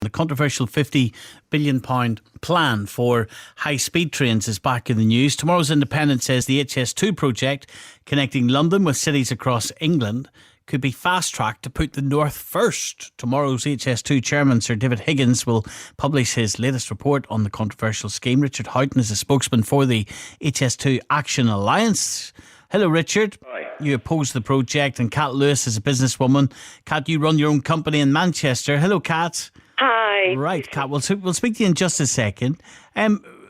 The controversial £50 billion plan for high-speed trains is back in the news. Tomorrow's Independent says the HS2 project, connecting London with cities across England, could be fast-tracked to put the North first. Tomorrow's HS2 chairman, Sir David Higgins, will publish his latest report on the controversial scheme. Richard Houghton is a spokesman for the HS2 Action Alliance. Hello, Richard. Hi. You oppose the project, and Kat Lewis is a businesswoman. Kat, you run your own company in Manchester. Hello, Kat. Hi. Right, Kat, we'll speak to you in just a second.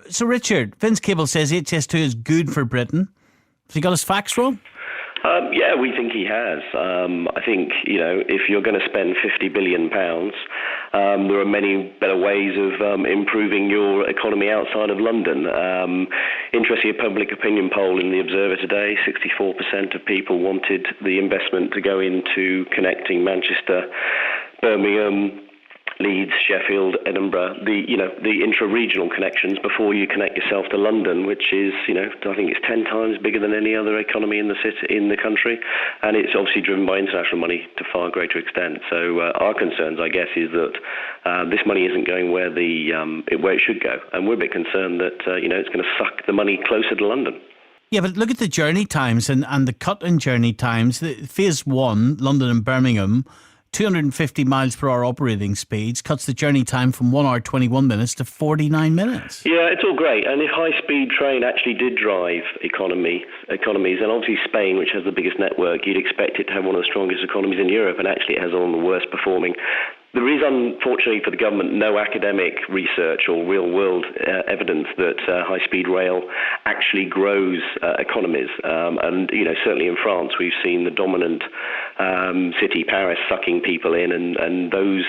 So, Richard, Vince Cable says HS2 is good for Britain. Has he got his facts wrong? Yeah, we think he has. I think, if you're going to spend £50 billion, there are many better ways of improving your economy outside of London. Interesting, a public opinion poll in the Observer today, 64% of people wanted the investment to go into connecting Manchester, Birmingham, Leeds, Sheffield, Edinburgh, the intra-regional connections before you connect yourself to London, which is, I think it's 10 times bigger than any other economy in the city, in the country, and it's obviously driven by international money to far greater extent. So our concerns, I guess, is that this money isn't going where it should go, and we're a bit concerned that it's going to suck the money closer to London. Yeah, but look at the journey times and the cut in journey times. Phase 1, London and Birmingham, 250 miles per hour operating speeds cuts the journey time from 1 hour 21 minutes to 49 minutes. Yeah, it's all great. And if high-speed train actually did drive economies, and obviously Spain, which has the biggest network, you'd expect it to have one of the strongest economies in Europe, and actually it has one of the worst performing. There is, unfortunately for the government, no academic research or real-world evidence that high-speed rail actually grows economies. And, certainly in France, we've seen the dominant city, Paris, sucking people in, and those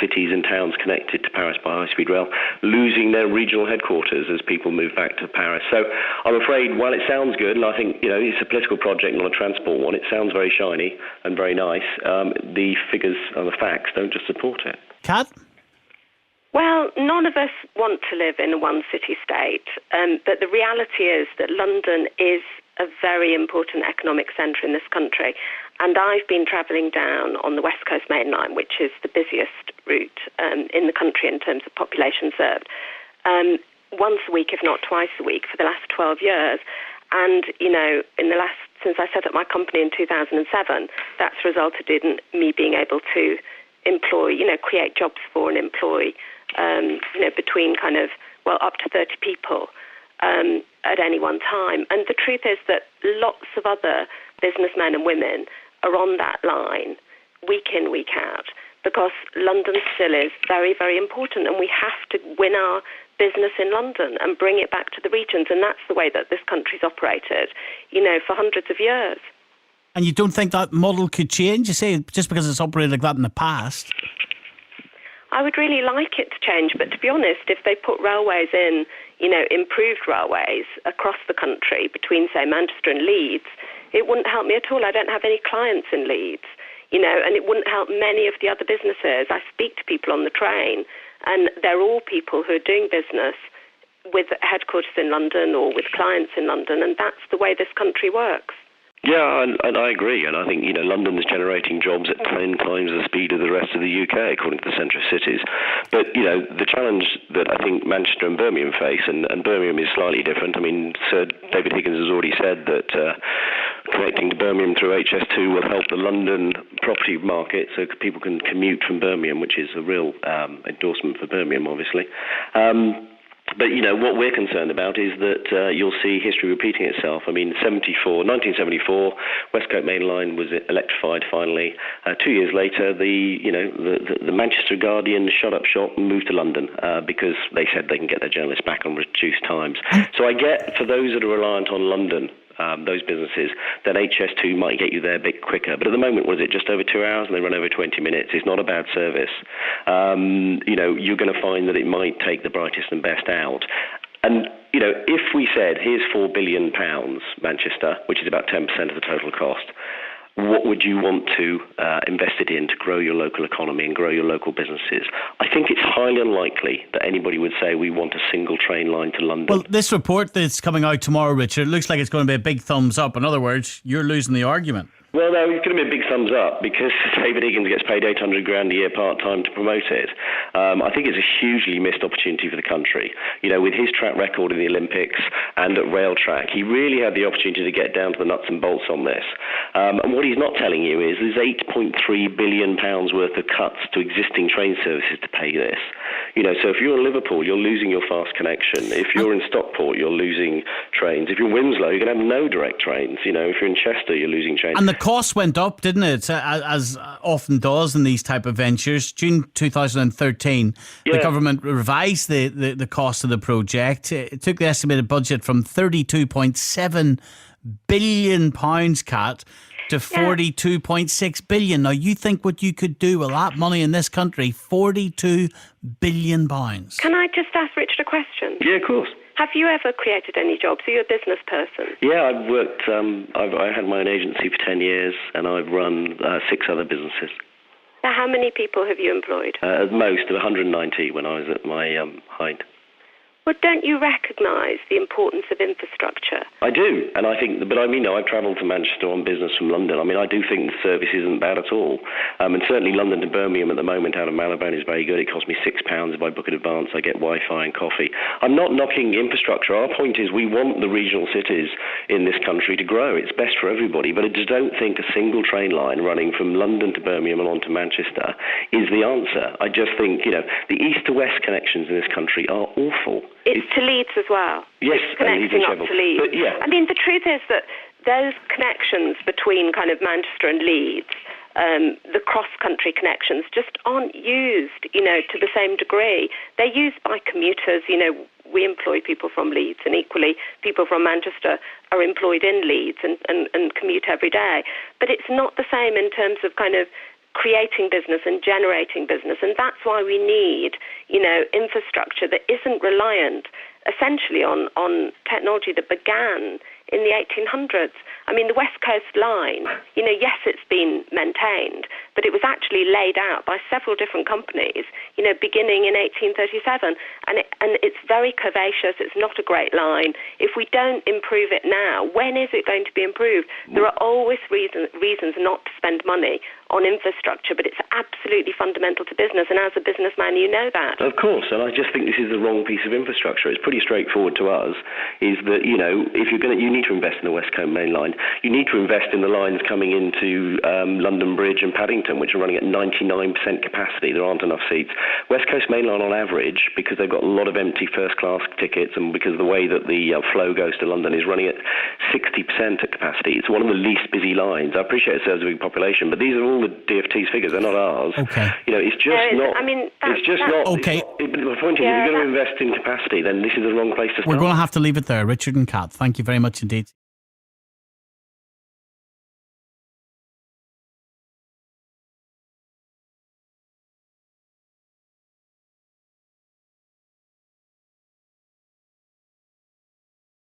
cities and towns connected to Paris by high-speed rail losing their regional headquarters as people move back to Paris. So I'm afraid, while it sounds good, and I think it's a political project, not a transport one, it sounds very shiny and very nice, the figures and the facts don't just support it. Kat? Well, none of us want to live in a one-city state, but the reality is that London is a very important economic centre in this country. And I've been travelling down on the West Coast Main Line, which is the busiest route in the country in terms of population served, once a week, if not twice a week, for the last 12 years. And, since I set up my company in 2007, that's resulted in me being able to employ, create jobs for and employ, between up to 30 people at any one time. And the truth is that lots of other businessmen and women are on that line week in, week out, because London still is very, very important, and we have to win our business in London and bring it back to the regions, and that's the way that this country's operated, for hundreds of years. And you don't think that model could change? You say just because it's operated like that in the past? I would really like it to change, but to be honest, if they put railways in, improved railways across the country between, say, Manchester and Leeds, it wouldn't help me at all. I don't have any clients in Leeds, and it wouldn't help many of the other businesses. I speak to people on the train, and they're all people who are doing business with headquarters in London or with clients in London, and that's the way this country works. Yeah, and I agree. And I think, London's generating jobs at 10 times the speed of the rest of the UK, according to the centre of cities. But, the challenge that I think Manchester and Birmingham face, and Birmingham is slightly different. I mean, Sir David Higgins has already said that connecting to Birmingham through HS2 will help the London property market, so people can commute from Birmingham, which is a real endorsement for Birmingham, obviously. But, what we're concerned about is that you'll see history repeating itself. I mean, 1974, West Coast Main Line was electrified finally. 2 years later, the Manchester Guardian shut up shop and moved to London because they said they can get their journalists back on reduced times. So I get, for those that are reliant on London, those businesses, that HS2 might get you there a bit quicker. But at the moment, was it just over 2 hours and they run over 20 minutes? It's not a bad service. You're going to find that it might take the brightest and best out. And, if we said, here's £4 billion, Manchester, which is about 10% of the total cost, what would you want to invest it in to grow your local economy and grow your local businesses? I think it's highly unlikely that anybody would say we want a single train line to London. Well, this report that's coming out tomorrow, Richard, looks like it's going to be a big thumbs up. In other words, you're losing the argument. Well, no, it's going to be a big thumbs up because David Higgins gets paid $800 grand a year part-time to promote it. I think it's a hugely missed opportunity for the country. You know, with his track record in the Olympics and at rail track, he really had the opportunity to get down to the nuts and bolts on this. And what he's not telling you is there's £8.3 billion worth of cuts to existing train services to pay this. You know, so if you're in Liverpool, you're losing your fast connection. If you're in Stockport, you're losing trains. If you're in Winslow, you're going to have no direct trains. You know, if you're in Chester, you're losing trains. And the cost went up, didn't it? As often does in these type of ventures. June 2013, the government revised the cost of the project. It took the estimated budget from £32.7 billion cut to 42.6 billion. Now, you think what you could do with that money in this country, 42 billion pounds. Can I just ask Richard a question? Yeah, of course. Have you ever created any jobs? Are you a business person? Yeah, I've worked, I had my own agency for 10 years and I've run 6 other businesses. Now, how many people have you employed? At most of 190 when I was at my height. Well, don't you recognise the importance of infrastructure? I do, and I think, but I mean, I've travelled to Manchester on business from London. I mean, I do think the service isn't bad at all. And certainly London to Birmingham at the moment out of Marylebone is very good. It costs me £6 if I book in advance. I get Wi-Fi and coffee. I'm not knocking infrastructure. Our point is we want the regional cities in this country to grow. It's best for everybody, but I just don't think a single train line running from London to Birmingham and on to Manchester is the answer. I just think, you know, the east to west connections in this country are awful. It's to Leeds as well. Yes, it's connecting up to Leeds. But, yeah. I mean, the truth is that those connections between kind of Manchester and Leeds, the cross-country connections, just aren't used, you know, to the same degree. They're used by commuters. You know, we employ people from Leeds, and equally people from Manchester are employed in Leeds and commute every day. But it's not the same in terms of kind of creating business and generating business, and that's why we need, you know, infrastructure that isn't reliant essentially on technology that began in the 1800s. I mean, the West Coast Line, you know, yes, it's been maintained, but it was actually laid out by several different companies, you know, beginning in 1837. And it's very curvaceous. It's not a great line. If we don't improve it now, when is it going to be improved? There are always reasons not to spend money on infrastructure, but it's absolutely fundamental to business. And as a businessman, you know that. Of course, and I just think this is the wrong piece of infrastructure. It's pretty straightforward to us, is that, you know, if you're going to, you need to invest in the West Coast Main Line. You need to invest in the lines coming into London Bridge and Paddington, which are running at 99% capacity. There aren't enough seats. West Coast Main Line on average, because they've got a lot of empty first-class tickets and because of the way that the flow goes to London, is running at 60% at capacity. It's one of the least busy lines. I appreciate it serves a big population, but these are all the DfT's figures. They're not ours. Okay. You know, it's just not. I mean, it's just not. Okay. The point is, if you're going to invest in capacity, then this is the wrong place to start. We're going to have to leave it there. Richard and Kat, thank you very much indeed.